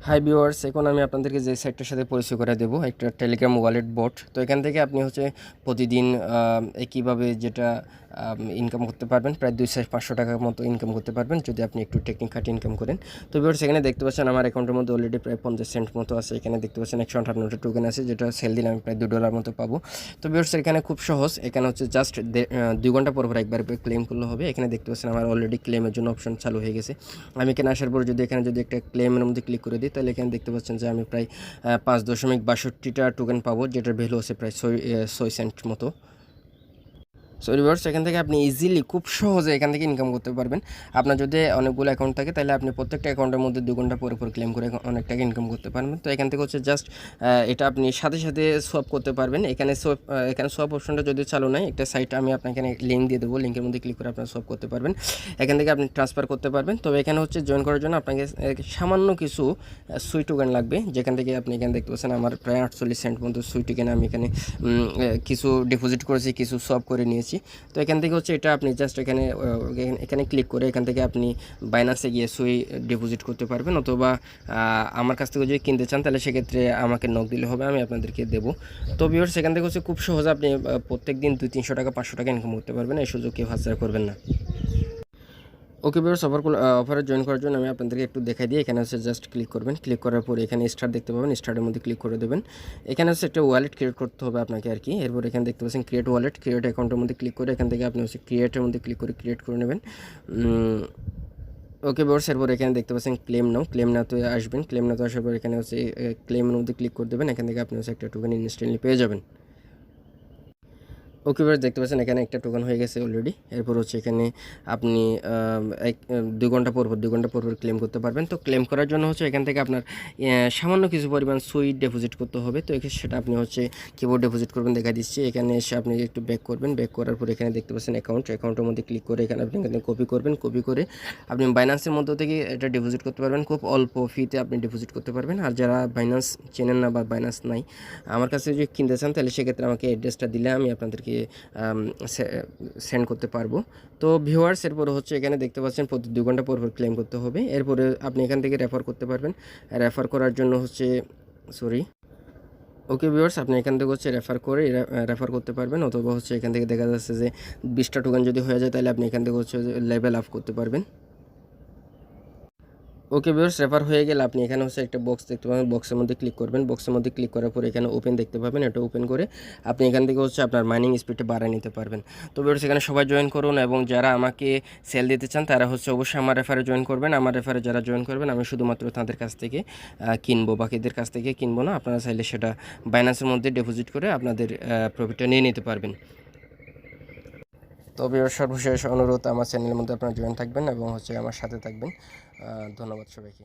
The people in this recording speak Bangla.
হাই ভিউয়ার্স, এখন আমি আপনাদেরকে যে সাইটটার সাথে পরিচয় করে দেবো, একটা টেলিগ্রাম ওয়ালেট বট। তো এখান থেকে আপনি প্রতিদিন একইভাবে যেটা ইনকাম করতে পারবেন, প্রায় 200-500 টাকার মতো ইনকাম করতে পারবেন যদি আপনি একটু টেকনিক খাটিয়ে ইনকাম করেন। তো ভিউয়ার্স, এখানে দেখতে পাচ্ছেন আমার অ্যাকাউন্টের মধ্যে অলরেডি প্রায় 50 সেন্ট মতো আছে। এখানে দেখতে পাচ্ছেন 158টা টোকেন আছে, যেটা সেল দিলে আমি প্রায় $2 মতো পাবো। তো ভিউয়ার্স, এখানে খুব সহজ। এখানে জাস্ট 2 ঘন্টা পর একবার ক্লেম করলে হবে। এখানে দেখতে পাচ্ছেন আমার অলরেডি ক্লেমের জন্য অপশন চালু হয়ে গেছে। আমি এখানে আসার পর যদি একটা ক্লেমের মধ্যে ক্লিক করে দিই, তাহলে এখানে দেখতে পাচ্ছেন যে আমি প্রায় 5.62টা টোকেন পাবো, যেটার ভ্যালু আছে প্রায় 6 সেন্ট মতো। সো ভিউয়ার্স, এখান থেকে আপনি ইজিলি খুব সহজে এখান থেকে ইনকাম করতে পারবেন। আপনার যদি অনেকগুলো অ্যাকাউন্ট থাকে, তাহলে আপনি প্রত্যেকটা অ্যাকাউন্টের মধ্যে 2 ঘন্টা পর ক্লেম করে অনেক টাকা ইনকাম করতে পারবেন। তো এখান থেকে জাস্ট এটা আপনি সাথে সাথে সোয়াপ করতে পারবেন। এখানে সোয়াপ অপশনটা যদি চালু নাই, একটা সাইট আমি আপনাকে এখানে লিঙ্ক দিয়ে দেবো, লিঙ্কের মধ্যে ক্লিক করে আপনারা সোয়াপ করতে পারবেন। এখান থেকে আপনি ট্রান্সফার করতে পারবেন। তবে এখানে জয়েন করার জন্য আপনাকে সামান্য কিছু সুই টোকেন লাগবে, যেখান থেকে আপনি এখানে দেখতে পাচ্ছেন আমার প্রায় 48 সেন্ট মতো সুই টোকেন আমি এখানে কিছু ডিপোজিট করেছি, কিছু সোয়াপ করে নিয়েছি। তো এখান থেকে এটা আপনি জাস্ট এখানে ক্লিক করে এখান থেকে আপনি বাইন্যান্সে গিয়ে সুই ডিপোজিট করতে পারবেন, অথবা আমার কাছ থেকে যদি কিনতে চান, তাহলে সেক্ষেত্রে আমাকে নক দিলে হবে, আমি আপনাদেরকে দেবো। তো ভিউয়ার্স, সেখান থেকে খুব সহজে আপনি প্রত্যেক দিন 200-300 টাকা 500 টাকা ইনকাম করতে পারবেন। এই সুযোগ কেউ হাতছাড়া করবেন না। ওকে ভিউয়ার্স, অফারে জয়েন করার জন্য আমি আপনাদেরকে একটু দেখাই দিই। এখানে জাস্ট ক্লিক করবেন। ক্লিক করার পরে এখানে স্টার্ট দেখতে পাবেন, স্টার্টের মধ্যে ক্লিক করে দেবেন। এখানে একটা ওয়ালেট ক্রিয়েট করতে হবে আপনাকে আর কি। এরপর এখানে দেখতে পাচ্ছেন ক্রিয়েট ওয়ালেট, ক্রিয়েট অ্যাকাউন্টের মধ্যে ক্লিক করে এখান থেকে আপনি ক্রিয়েটের মধ্যে ক্লিক করে ক্রিয়েট করে নেবেন। ওকে ভিউয়ার্স, এরপর এখানে দেখতে পাচ্ছেন ক্লেম নাওতে আসবেন। ক্লেম নাওতে আসার পর এখানে ক্লেমের মধ্যে ক্লিক করে দেবেন। এখান থেকে আপনি একটা টোকেন ইনস্ট্যান্টলি পেয়ে যাবেন। ওকে ভিউয়ার্স, দেখতে পাচ্ছেন এখানে একটা টোকেন হয়ে গেছে অলরেডি। এরপর এখানে আপনি 2 ঘন্টা পর ক্লেম করতে পারবেন। তো ক্লেম করার জন্য এখান থেকে আপনার সামান্য কিছু পরিমাণ সুইট ডিপোজিট করতে হবে। তো সেটা আপনি কিবোর্ড ডিপোজিট করবেন, দেখা দিচ্ছি। এখানে এসে আপনি একটু ব্যাক করবেন। ব্যাক করার পর এখানে দেখতে পাচ্ছেন অ্যাকাউন্টের মধ্যে ক্লিক করে এখানে আপনি কপি করবেন। কপি করে আপনি বাইন্যান্সের মধ্য থেকে এটা ডিপোজিট করতে পারবেন। খুব অল্প ফিতে আপনি ডিপোজিট করতে পারবেন। আর যারা বাইন্যান্স চেনেন না বা বাইন্যান্স নাই, আমার কাছে যদি কিনতে চান, তাহলে সেক্ষেত্রে আমাকে অ্যাড্রেসটা দিলে আমি আপনাদেরকে সেন্ড করতে পারবো। তো ভিউয়ার্স, এরপরে এখানে দেখতে পাচ্ছেন প্রতি 2 ঘন্টা পর ক্লেম করতে হবে। এরপরে আপনি এখান থেকে রেফার করতে পারবেন। রেফার করার জন্য ওকে ভিউয়ার্স, আপনি এখান থেকে রেফার করতে পারবেন, অথবা এখান থেকে দেখা যাচ্ছে যে 20টা টোকেন যদি হয়ে যায়, তাহলে আপনি এখান থেকে লেভেল আপ করতে পারবেন। ওকে ভিউয়ার্স, রেফার হয়ে গেলে আপনি এখানে একটা বক্স দেখতে পাবেন, বক্সের মধ্যে ক্লিক করবেন। বক্সের মধ্যে ক্লিক করার পর এখানে ওপেন দেখতে পাবেন। এটা ওপেন করে আপনি এখান থেকে আপনার মাইনিং স্পিডটা বাড়িয়ে নিতে পারবেন। তো ভিউয়ার্স, এখানে সবাই জয়েন করুন, এবং যারা আমাকে সেল দিতে চান, তারা অবশ্যই আমার রেফারে জয়েন করবেন। আমার রেফারে যারা জয়েন করবেন, আমি শুধুমাত্র তাদের কাছ থেকে কিনবো, বাকিদের কাছ থেকে কিনবো না। আপনারা চাইলে সেটা বাইন্যান্সের মধ্যে ডিপোজিট করে আপনাদের প্রফিটটা নিয়ে নিতে পারবেন। তবে সর্বশেষ অনুরোধ, আমার চ্যানেলের মধ্যে আপনারা জয়েন থাকবেন এবং আমার সাথে থাকবেন। ধন্যবাদ সবাইকে।